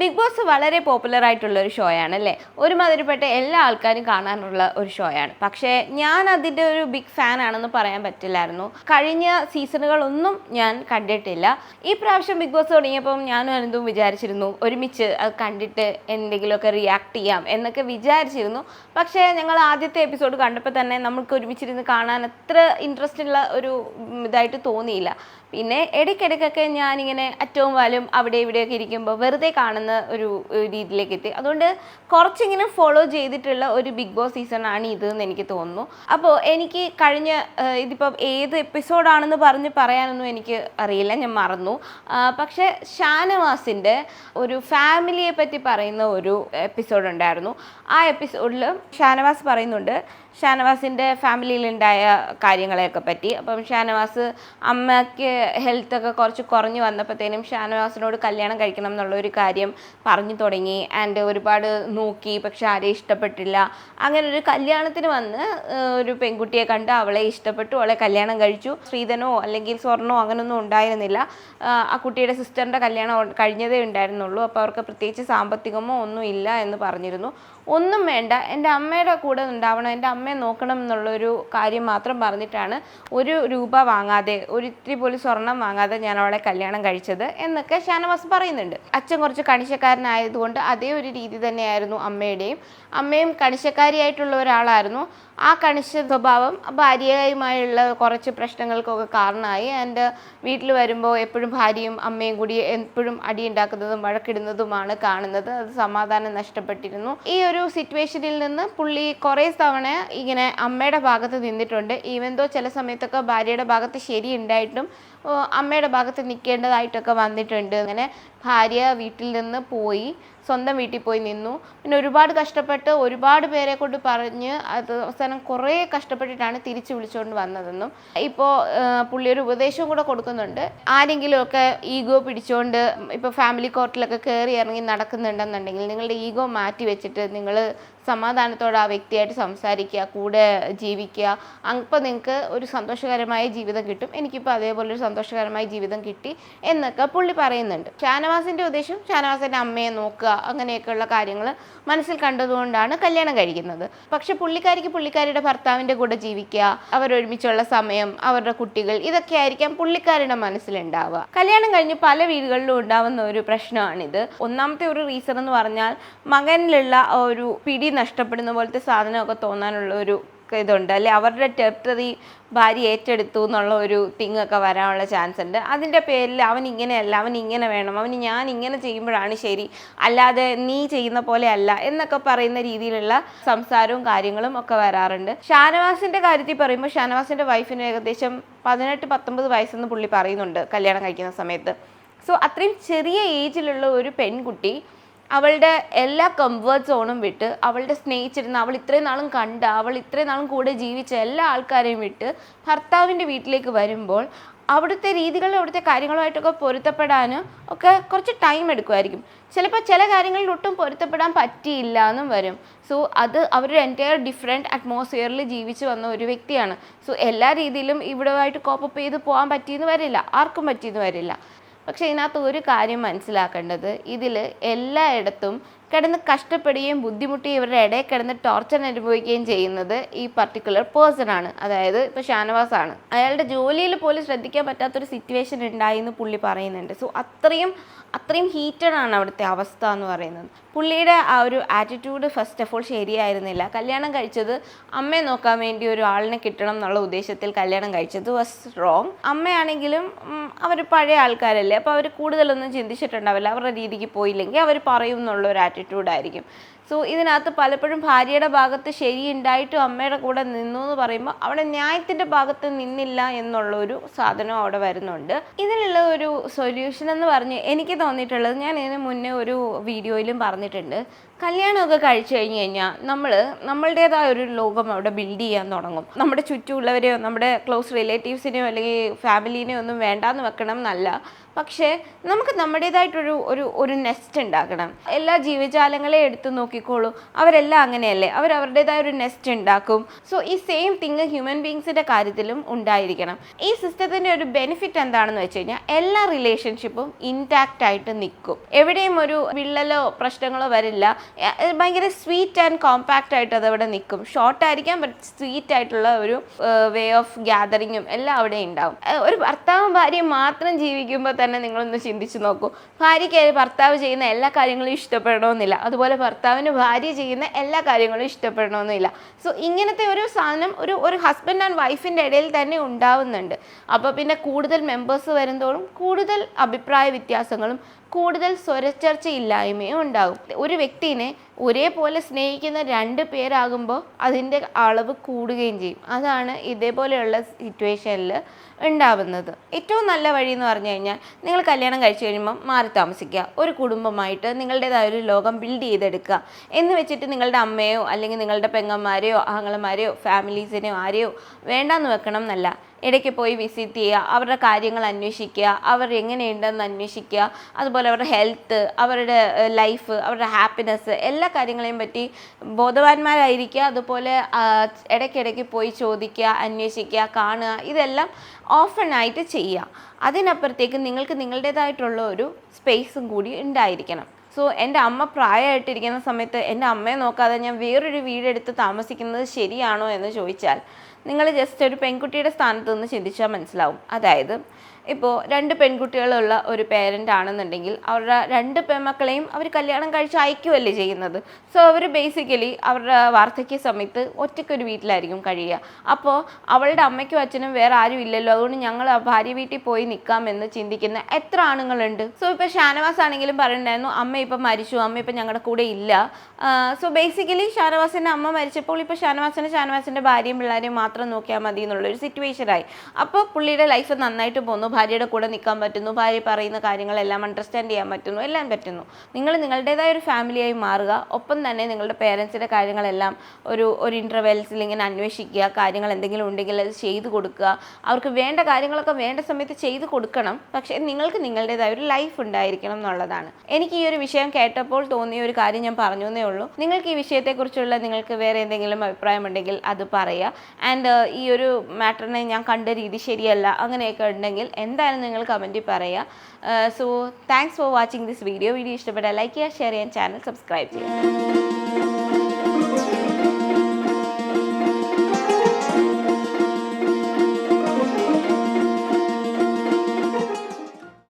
Big boss വളരെ popular ആയിട്ടുള്ള ഒരു ഷോ ആണ് അല്ലേ, ഒരുമാതിരിപ്പെട്ട എല്ലാ ആൾക്കാരും കാണാനുള്ള ഒരു ഷോ ആണ്. പക്ഷേ ഞാൻ അതിൻ്റെ ഒരു ബിഗ് ഫാൻ ആണെന്ന് പറയാൻ പറ്റില്ലായിരുന്നു. കഴിഞ്ഞ സീസണുകളൊന്നും ഞാൻ കണ്ടിട്ടില്ല. ഈ പ്രാവശ്യം ബിഗ് ബോസ് തുടങ്ങിയപ്പം ഞാനും എന്തും വിചാരിച്ചിരുന്നു ഒരുമിച്ച് അത് കണ്ടിട്ട് എന്തെങ്കിലുമൊക്കെ റിയാക്ട് ചെയ്യാം എന്നൊക്കെ വിചാരിച്ചിരുന്നു. പക്ഷേ ഞങ്ങൾ ആദ്യത്തെ എപ്പിസോഡ് കണ്ടപ്പോൾ തന്നെ നമുക്ക് ഒരുമിച്ചിരുന്ന് കാണാൻ അത്ര ഇൻട്രസ്റ്റ് ഉള്ള ഒരു ഇതായിട്ട് തോന്നിയില്ല. പിന്നെ ഇടയ്ക്കിടയ്ക്കൊക്കെ ഞാനിങ്ങനെ അറ്റവും വാലും അവിടെ ഇവിടെയൊക്കെ ഇരിക്കുമ്പോൾ വെറുതെ കാണുന്ന ഒരു രീതിയിലേക്ക് എത്തി. അതുകൊണ്ട് കുറച്ചിങ്ങനെ ഫോളോ ചെയ്തിട്ടുള്ള ഒരു ബിഗ് ബോസ് സീസണാണ് ഇത് എന്ന് എനിക്ക് തോന്നുന്നു. അപ്പോൾ എനിക്ക് കഴിഞ്ഞ ഇതിപ്പം ഏത് എപ്പിസോഡാണെന്ന് പറയാനൊന്നും എനിക്ക് അറിയില്ല, ഞാൻ മറന്നു. പക്ഷേ ഷാനവാസിൻ്റെ ഒരു ഫാമിലിയെ പറ്റി പറയുന്ന ഒരു എപ്പിസോഡ് ഉണ്ടായിരുന്നു. ആ എപ്പിസോഡിൽ ഷാനവാസ് പറയുന്നുണ്ട് ഷാനവാസിൻ്റെ ഫാമിലിയിലുണ്ടായ കാര്യങ്ങളെയൊക്കെ പറ്റി. അപ്പം ഷാനവാസ് അമ്മയ്ക്ക് ഹെൽത്തൊക്കെ കുറച്ച് കുറഞ്ഞു വന്നപ്പോഴത്തേനും ഷാനവാസിനോട് കല്യാണം കഴിക്കണം എന്നുള്ളൊരു കാര്യം പറഞ്ഞു തുടങ്ങി. ആൻഡ് ഒരുപാട് നോക്കി, പക്ഷെ ആരെയും ഇഷ്ടപ്പെട്ടില്ല. അങ്ങനെ ഒരു കല്യാണത്തിന് വന്ന് ഒരു പെൺകുട്ടിയെ കണ്ട് അവളെ ഇഷ്ടപ്പെട്ടു, അവളെ കല്യാണം കഴിച്ചു. സ്ത്രീധനോ അല്ലെങ്കിൽ സ്വർണ്ണമോ അങ്ങനെയൊന്നും ഉണ്ടായിരുന്നില്ല. ആ കുട്ടിയുടെ സിസ്റ്ററിൻ്റെ കല്യാണം കഴിഞ്ഞതേ ഉണ്ടായിരുന്നുള്ളൂ. അപ്പോൾ അവർക്ക് പ്രത്യേകിച്ച് സാമ്പത്തികമോ ഒന്നും ഇല്ല എന്ന് പറഞ്ഞിരുന്നു. ഒന്നും വേണ്ട, എൻ്റെ അമ്മയുടെ കൂടെ ഉണ്ടാവണം, എൻ്റെ അമ്മയെ നോക്കണം എന്നുള്ളൊരു കാര്യം മാത്രം പറഞ്ഞിട്ടാണ് ഒരു രൂപ വാങ്ങാതെ, ഒരിത്തിരി പോലും സ്വർണം വാങ്ങാതെ ഞാൻ അവളെ കല്യാണം കഴിച്ചത് എന്നൊക്കെ ഷാനവാസ് പറയുന്നുണ്ട്. അച്ഛൻ കുറച്ച് കണിശക്കാരനായതുകൊണ്ട് അതേ ഒരു രീതി തന്നെയായിരുന്നു അമ്മയുടെയും. അമ്മയും കണിശക്കാരിയായിട്ടുള്ള ഒരാളായിരുന്നു. ആ കണിശ സ്വഭാവം ഭാര്യയുമായുള്ള കുറച്ച് പ്രശ്നങ്ങൾക്കൊക്കെ കാരണമായി. എൻ്റെ വീട്ടിൽ വരുമ്പോൾ എപ്പോഴും ഭാര്യയും അമ്മയും കൂടി എപ്പോഴും അടിയുണ്ടാക്കുന്നതും വഴക്കിടുന്നതുമാണ് കാണുന്നത്. അത് സമാധാനം നഷ്ടപ്പെട്ടിരുന്നു. ഈ ഒരു സിറ്റുവേഷനിൽ നിന്ന് പുള്ളി കുറേ തവണ ഇങ്ങനെ അമ്മയുടെ ഭാഗത്ത് നിന്നിട്ടുണ്ട്. ഈവൻ ദോ ചില സമയത്തൊക്കെ ഭാര്യയുടെ ഭാഗത്ത് ശരിയുണ്ടായിട്ടും അമ്മയുടെ ഭാഗത്ത് നിൽക്കേണ്ടതായിട്ടൊക്കെ വന്നിട്ടുണ്ട്. അങ്ങനെ ഭാര്യ വീട്ടിൽ നിന്ന് പോയി സ്വന്തം വീട്ടിൽ പോയി നിന്നു. പിന്നെ ഒരുപാട് കഷ്ടപ്പെട്ട് ഒരുപാട് പേരെ കൊണ്ട് പറഞ്ഞ് അത് അവസാനം കുറേ കഷ്ടപ്പെട്ടിട്ടാണ് തിരിച്ചു വിളിച്ചുകൊണ്ട് വന്നതെന്നും ഇപ്പോൾ പുള്ളി ഒരു ഉപദേശവും കൂടെ കൊടുക്കുന്നുണ്ട്. ആരെങ്കിലുമൊക്കെ ഈഗോ പിടിച്ചുകൊണ്ട് ഇപ്പോൾ ഫാമിലി കോർട്ടിലൊക്കെ കയറി ഇറങ്ങി നടക്കുന്നുണ്ടെന്നുണ്ടെങ്കിൽ നിങ്ങളുടെ ഈഗോ മാറ്റി വെച്ചിട്ട് നിങ്ങൾ സമാധാനത്തോടെ ആ വ്യക്തിയായിട്ട് സംസാരിക്കുക, കൂടെ ജീവിക്കുക. അപ്പോൾ നിങ്ങൾക്ക് ഒരു സന്തോഷകരമായ ജീവിതം കിട്ടും. എനിക്കിപ്പോൾ അതേപോലെ ഒരു സന്തോഷകരമായ ജീവിതം കിട്ടി എന്നൊക്കെ പുള്ളി പറയുന്നുണ്ട്. ഷാനവാസിൻ്റെ ഉദ്ദേശം ഷാനവാസിൻ്റെ അമ്മയെ നോക്കുക, അങ്ങനെയൊക്കെയുള്ള കാര്യങ്ങൾ മനസ്സിൽ കണ്ടതുകൊണ്ടാണ് കല്യാണം കഴിക്കുന്നത്. പക്ഷെ പുള്ളിക്കാരിക്ക് പുള്ളിക്കാരിയുടെ ഭർത്താവിൻ്റെ കൂടെ ജീവിക്കുക, അവരൊരുമിച്ചുള്ള സമയം, അവരുടെ കുട്ടികൾ, ഇതൊക്കെ ആയിരിക്കാം പുള്ളിക്കാരുടെ മനസ്സിലുണ്ടാവുക. കല്യാണം കഴിഞ്ഞ് പല വീടുകളിലും ഉണ്ടാവുന്ന ഒരു പ്രശ്നമാണിത്. ഒന്നാമത്തെ ഒരു റീസൺ എന്ന് പറഞ്ഞാൽ മകനിലുള്ള ഒരു പിടി നഷ്ടപ്പെടുന്ന പോലത്തെ സാധനമൊക്കെ തോന്നാനുള്ള ഒരു ഇതുണ്ട്, അല്ലെ അവരുടെ ടെറിട്ടറി ഭാര്യ ഏറ്റെടുത്തു എന്നുള്ള ഒരു തിങ്ങൊക്കെ വരാനുള്ള ചാൻസ് ഉണ്ട്. അതിൻ്റെ പേരിൽ അവൻ ഇങ്ങനെയല്ല, അവൻ ഇങ്ങനെ വേണം, അവന് ഞാൻ ഇങ്ങനെ ചെയ്യുമ്പോഴാണ് ശരി, അല്ലാതെ നീ ചെയ്യുന്ന പോലെ അല്ല എന്നൊക്കെ പറയുന്ന രീതിയിലുള്ള സംസാരവും കാര്യങ്ങളും ഒക്കെ വരാറുണ്ട്. ഷാനവാസിൻ്റെ കാര്യത്തിൽ പറയുമ്പോൾ ഷാനവാസിൻ്റെ വൈഫിന് ഏകദേശം 18-19 വയസ്സെന്ന് പുള്ളി പറയുന്നുണ്ട് കല്യാണം കഴിക്കുന്ന സമയത്ത്. സോ അത്രയും ചെറിയ ഏജിലുള്ള ഒരു പെൺകുട്ടി അവളുടെ എല്ലാ കംഫേർട്ട് സോണും വിട്ട്, അവളുടെ സ്നേഹിച്ചിരുന്ന, അവൾ ഇത്രയും നാളും കണ്ട, അവൾ ഇത്രയും നാളും കൂടെ ജീവിച്ച എല്ലാ ആൾക്കാരെയും വിട്ട് ഭർത്താവിൻ്റെ വീട്ടിലേക്ക് വരുമ്പോൾ അവിടുത്തെ രീതികളും അവിടുത്തെ കാര്യങ്ങളുമായിട്ടൊക്കെ പൊരുത്തപ്പെടാൻ ഒക്കെ കുറച്ച് ടൈം എടുക്കുമായിരിക്കും. ചിലപ്പോൾ ചില കാര്യങ്ങളിൽ ഒട്ടും പൊരുത്തപ്പെടാൻ പറ്റിയില്ല എന്നും വരും. സോ അത് അവരൊരു എൻറ്റയർ ഡിഫറെൻറ്റ് അറ്റ്മോസ്ഫിയറിൽ ജീവിച്ച് വന്ന ഒരു വ്യക്തിയാണ്. സോ എല്ലാ രീതിയിലും ഇവിടെയായിട്ട് കോപ്പപ്പ് ചെയ്ത് പോകാൻ പറ്റിയെന്ന് വരില്ല, ആർക്കും പറ്റിയെന്ന് വരില്ല. പക്ഷേ ഇതിനകത്ത് ഒരു കാര്യം മനസ്സിലാക്കേണ്ടത്, ഇതിൽ എല്ലായിടത്തും കിടന്ന് കഷ്ടപ്പെടുകയും ബുദ്ധിമുട്ടുകയും ഇവരുടെ ഇടയിൽ കിടന്ന് ടോർച്ചർ അനുഭവിക്കുകയും ചെയ്യുന്നത് ഈ പർട്ടിക്കുലർ പേഴ്സൺ ആണ്. അതായത് ഇപ്പോൾ ഷാനവാസ് ആണ്. അയാളുടെ ജോലിയിൽ പോലും ശ്രദ്ധിക്കാൻ പറ്റാത്തൊരു സിറ്റുവേഷൻ ഉണ്ടായി എന്ന് പുള്ളി പറയുന്നുണ്ട്. സോ അത്രയും ഹീറ്റഡ് ആണ് അവിടുത്തെ അവസ്ഥ എന്ന് പറയുന്നത്. പുള്ളിയുടെ ആ ഒരു ആറ്റിറ്റ്യൂഡ് ഫസ്റ്റ് ഓഫ് ഓൾ ശരിയായിരുന്നില്ല. കല്യാണം കഴിച്ചത് അമ്മയെ നോക്കാൻ വേണ്ടി ഒരു ആളിനെ കിട്ടണം എന്നുള്ള ഉദ്ദേശത്തിൽ കല്യാണം കഴിച്ചത് വാസ് റോങ്. അമ്മയാണെങ്കിലും അവർ പഴയ ആൾക്കാരല്ലേ, അപ്പോൾ അവർ കൂടുതലൊന്നും ചിന്തിച്ചിട്ടുണ്ടാവില്ല. അവരുടെ രീതിക്ക് പോയില്ലെങ്കിൽ അവർ പറയും എന്നുള്ള ഒരു ആറ്റിറ്റ്യൂഡായിരിക്കും. സോ ഇതിനകത്ത് പലപ്പോഴും ഭാര്യയുടെ ഭാഗത്ത് ശരിയുണ്ടായിട്ടും അമ്മയുടെ കൂടെ നിന്നു എന്ന് പറയുമ്പോൾ അവിടെ ന്യായത്തിൻ്റെ ഭാഗത്ത് നിന്നില്ല എന്നുള്ളൊരു സാധനം അവിടെ വരുന്നുണ്ട്. ഇതിനുള്ള ഒരു സൊല്യൂഷൻ എന്ന് പറഞ്ഞ് എനിക്ക് തോന്നിയിട്ടുള്ളത്, ഞാൻ ഇതിന് മുന്നേ ഒരു വീഡിയോയിലും പറഞ്ഞിട്ടുണ്ട്, കല്യാണമൊക്കെ കഴിച്ചു കഴിഞ്ഞ് കഴിഞ്ഞാൽ നമ്മളുടേതായ ഒരു ലോകം അവിടെ ബിൽഡ് ചെയ്യാൻ തുടങ്ങും. നമ്മുടെ ചുറ്റുമുള്ളവരെയോ നമ്മുടെ ക്ലോസ് റിലേറ്റീവ്സിനെയോ അല്ലെങ്കിൽ ഫാമിലീനെയോ ഒന്നും വേണ്ടാന്ന് വെക്കണം എന്നല്ല, പക്ഷേ നമുക്ക് നമ്മുടേതായിട്ടൊരു ഒരു ഒരു നെസ്റ്റ് ഉണ്ടാക്കണം. എല്ലാ ജീവജാലങ്ങളെയും എടുത്ത് നോക്കിക്കോളൂ, അവരെല്ലാം അങ്ങനെയല്ലേ, അവരവരുടേതായ ഒരു നെസ്റ്റ് ഉണ്ടാക്കും. സോ ഈ സെയിം തിങ് ഹ്യൂമൻ ബീങ്സിൻ്റെ കാര്യത്തിലും ഉണ്ടായിരിക്കണം. ഈ സിസ്റ്റത്തിൻ്റെ ഒരു ബെനിഫിറ്റ് എന്താണെന്ന് വെച്ച് കഴിഞ്ഞാൽ എല്ലാ റിലേഷൻഷിപ്പും ഇൻടാക്റ്റ് ആയിട്ട് നിൽക്കും. എവിടെയും ഒരു വിള്ളലോ പ്രശ്നങ്ങളോ വരില്ല. ഭയങ്കര സ്വീറ്റ് ആൻഡ് കോമ്പാക്റ്റ് ആയിട്ട് അതവിടെ നിൽക്കും. ഷോർട്ട് ആയിരിക്കാം, ബട്ട് സ്വീറ്റ് ആയിട്ടുള്ള ഒരു വേ ഓഫ് ഗ്യാതറിങ്ങും എല്ലാം അവിടെ ഉണ്ടാവും. ഒരു ഭർത്താവും ഭാര്യയും മാത്രം ജീവിക്കുമ്പോൾ തന്നെ നിങ്ങളൊന്ന് ചിന്തിച്ച് നോക്കൂ. ഭാര്യയ്ക്ക് ഭർത്താവ് ചെയ്യുന്ന എല്ലാ കാര്യങ്ങളും ഇഷ്ടപ്പെടണമെന്നില്ല, അതുപോലെ ഭർത്താവിന് ഭാര്യ ചെയ്യുന്ന എല്ലാ കാര്യങ്ങളും ഇഷ്ടപ്പെടണമെന്നില്ല. സോ ഇങ്ങനത്തെ ഒരു സാധനം ഒരു ഹസ്ബൻഡ് ആൻഡ് വൈഫിൻ്റെ ഇടയിൽ തന്നെ ഉണ്ടാവുന്നുണ്ട്. അപ്പോൾ പിന്നെ കൂടുതൽ മെമ്പേഴ്സ് വരുന്തോറും കൂടുതൽ അഭിപ്രായ വ്യത്യാസങ്ങളും കൂടുതൽ സ്വരച്ചേർച്ചയില്ലായ്മയും ഉണ്ടാകും. ഒരു വ്യക്തിനെ ഒരേപോലെ സ്നേഹിക്കുന്ന 2 പേരാകുമ്പോൾ അതിൻ്റെ അളവ് കൂടുകയും ചെയ്യും. അതാണ് ഇതേപോലെയുള്ള സിറ്റുവേഷനിൽ ഉണ്ടാവുന്നത്. ഏറ്റവും നല്ല വഴി എന്ന് പറഞ്ഞു കഴിഞ്ഞാൽ നിങ്ങൾ കല്യാണം കഴിച്ചു കഴിയുമ്പം മാറി താമസിക്കുക, ഒരു കുടുംബമായിട്ട് നിങ്ങളുടേതായ ഒരു ലോകം ബിൽഡ് ചെയ്തെടുക്കുക. എന്ന് വെച്ചിട്ട് നിങ്ങളുടെ അമ്മയോ അല്ലെങ്കിൽ നിങ്ങളുടെ പെങ്ങന്മാരെയോ ആങ്ങളമാരെയോ ഫാമിലീസിനെയോ ആരെയോ വേണ്ടാന്ന് വെക്കണം എന്നല്ല. ഇടയ്ക്ക് പോയി വിസിറ്റ് ചെയ്യുക, അവരുടെ കാര്യങ്ങൾ അന്വേഷിക്കുക, അവർ എങ്ങനെയുണ്ടെന്ന് അന്വേഷിക്കുക, അതുപോലെ അവരുടെ ഹെൽത്ത്, അവരുടെ ലൈഫ്, അവരുടെ ഹാപ്പിനെസ്, എല്ലാ കാര്യങ്ങളെയും പറ്റി ബോധവാന്മാരായിരിക്കുക. അതുപോലെ ഇടയ്ക്കിടയ്ക്ക് പോയി ചോദിക്കുക, അന്വേഷിക്കുക, കാണുക, ഇതെല്ലാം ഓഫണായിട്ട് ചെയ്യുക. അതിനപ്പുറത്തേക്ക് നിങ്ങൾക്ക് നിങ്ങളുടേതായിട്ടുള്ള ഒരു സ്പേസും കൂടി ഉണ്ടായിരിക്കണം. സോ എൻ്റെ അമ്മ പ്രായമായിട്ടിരിക്കുന്ന സമയത്ത് എൻ്റെ അമ്മയെ നോക്കാതെ ഞാൻ വേറൊരു വീടെടുത്ത് താമസിക്കുന്നത് ശരിയാണോ എന്ന് ചോദിച്ചാൽ നിങ്ങൾ ജസ്റ്റ് ഒരു പെൺകുട്ടിയുടെ സ്ഥാനത്ത് നിന്ന് ചിന്തിച്ചാൽ മനസ്സിലാവും. അതായത് ഇപ്പോൾ 2 പെൺകുട്ടികളുള്ള ഒരു പേരൻ്റ് ആണെന്നുണ്ടെങ്കിൽ അവരുടെ 2 പെൺമക്കളെയും അവർ കല്യാണം കഴിച്ച് അയക്കുകയല്ലേ ചെയ്യുന്നത്. സോ അവർ ബേസിക്കലി അവരുടെ വാർദ്ധക്യ സമയത്ത് ഒറ്റയ്ക്കൊരു വീട്ടിലായിരിക്കും കഴിയുക. അപ്പോൾ അവളുടെ അമ്മയ്ക്കും അച്ഛനും വേറെ ആരും ഇല്ലല്ലോ, അതുകൊണ്ട് ഞങ്ങൾ ആ ഭാര്യ വീട്ടിൽ പോയി നിൽക്കാമെന്ന് ചിന്തിക്കുന്ന എത്ര ആണുങ്ങളുണ്ട്. സോ ഇപ്പോൾ ഷാനവാസ് ആണെങ്കിലും പറയുന്നുണ്ടായിരുന്നു അമ്മ ഇപ്പം മരിച്ചു, അമ്മ ഇപ്പം ഞങ്ങളുടെ കൂടെ ഇല്ല. സോ ബേസിക്കലി ഷാനവാസിൻ്റെ അമ്മ മരിച്ചപ്പോൾ ഇപ്പോൾ ഷാനവാസിൻ്റെ ഭാര്യയും പിള്ളേരെയും മാത്രം നോക്കിയാൽ മതി എന്നുള്ളൊരു സിറ്റുവേഷനായി. അപ്പോൾ പുള്ളിയുടെ ലൈഫ് നന്നായിട്ട് പോകുന്നു, ഭാര്യയുടെ കൂടെ നിൽക്കാൻ പറ്റുന്നു, ഭാര്യ പറയുന്ന കാര്യങ്ങളെല്ലാം അണ്ടർസ്റ്റാൻഡ് ചെയ്യാൻ പറ്റുന്നു, എല്ലാം പറ്റുന്നു. നിങ്ങൾ നിങ്ങളുടേതായ ഒരു ഫാമിലിയായി മാറുക. ഒപ്പം തന്നെ നിങ്ങളുടെ പേരൻസിൻ്റെ കാര്യങ്ങളെല്ലാം ഒരു ഇൻ്റർവെൽസിൽ ഇങ്ങനെ അന്വേഷിക്കുക, കാര്യങ്ങൾ എന്തെങ്കിലും ഉണ്ടെങ്കിൽ അത് ചെയ്തു കൊടുക്കുക. അവർക്ക് വേണ്ട കാര്യങ്ങളൊക്കെ വേണ്ട സമയത്ത് ചെയ്തു കൊടുക്കണം. പക്ഷേ നിങ്ങൾക്ക് നിങ്ങളുടേതായ ഒരു ലൈഫ് ഉണ്ടായിരിക്കണം എന്നുള്ളതാണ്. എനിക്ക് ഈ ഒരു വിഷയം കേട്ടപ്പോൾ തോന്നിയ ഒരു കാര്യം ഞാൻ പറഞ്ഞു എന്നേ ഉള്ളൂ. നിങ്ങൾക്ക് ഈ വിഷയത്തെക്കുറിച്ചുള്ള നിങ്ങൾക്ക് വേറെ എന്തെങ്കിലും അഭിപ്രായമുണ്ടെങ്കിൽ അത് പറയുക. ആൻഡ് ഈ ഒരു മാറ്ററിനെ ഞാൻ കണ്ട രീതി ശരിയല്ല അങ്ങനെയൊക്കെ ഉണ്ടെങ്കിൽ എന്തായാലും നിങ്ങൾ കമൻറ്റിൽ പറയുക. So thanks for watching this video. Video ഇഷ്ടപ്പെട്ടാൽ ലൈക്ക് ചെയ്യുക, ഷെയർ ചെയ്യാൻ, ചാനൽ സബ്സ്ക്രൈബ് ചെയ്യുക.